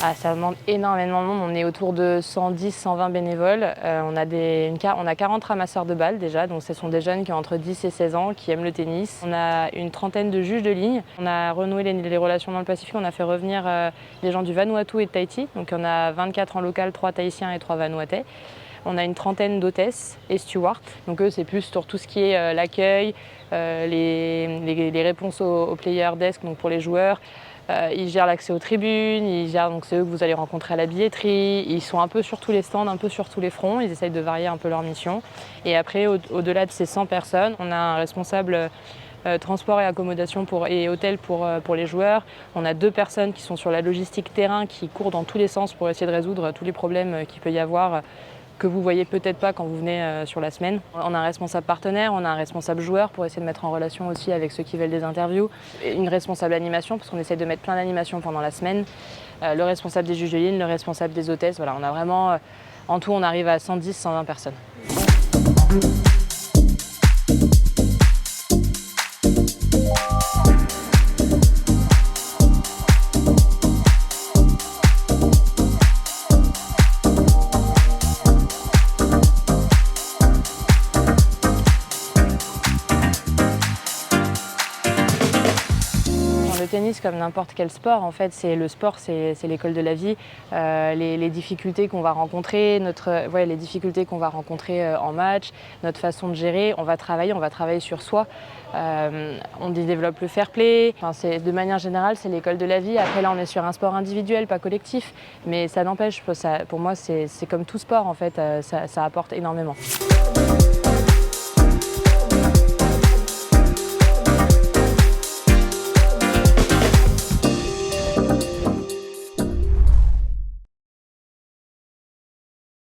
Ah, ça demande énormément de monde. On est autour de 110-120 bénévoles. On a 40 ramasseurs de balles déjà, donc ce sont des jeunes qui ont entre 10 et 16 ans, qui aiment le tennis. On a une trentaine de juges de ligne. On a renoué les relations dans le Pacifique. On a fait revenir des gens du Vanuatu et de Tahiti. Donc on a 24 en local, 3 Tahitiens et 3 Vanuatais. On a une trentaine d'hôtesses et stewards. Donc eux, c'est plus sur tout ce qui est l'accueil, les réponses au player desk, donc pour les joueurs. Ils gèrent l'accès aux tribunes, donc c'est eux que vous allez rencontrer à la billetterie. Ils sont un peu sur tous les stands, un peu sur tous les fronts. Ils essayent de varier un peu leur mission. Et après, au-delà de ces 100 personnes, on a un responsable transport et accommodation et hôtel pour les joueurs. On a 2 personnes qui sont sur la logistique terrain, qui courent dans tous les sens pour essayer de résoudre tous les problèmes qu'il peut y avoir, que vous voyez peut-être pas quand vous venez sur la semaine. On a un responsable partenaire, on a un responsable joueur pour essayer de mettre en relation aussi avec ceux qui veulent des interviews. Et une responsable animation parce qu'on essaie de mettre plein d'animations pendant la semaine. Le responsable des juges de ligne, le responsable des hôtesses. Voilà, on a vraiment, en tout, on arrive à 110-120 personnes. Le tennis, comme n'importe quel sport, en fait, c'est l'école de la vie. Les difficultés qu'on va rencontrer, les difficultés qu'on va rencontrer en match, notre façon de gérer, on va travailler sur soi. On développe le fair play. Enfin, de manière générale, c'est l'école de la vie. Après, là, on est sur un sport individuel, pas collectif, mais ça n'empêche. Pour moi, c'est comme tout sport, en fait, ça apporte énormément.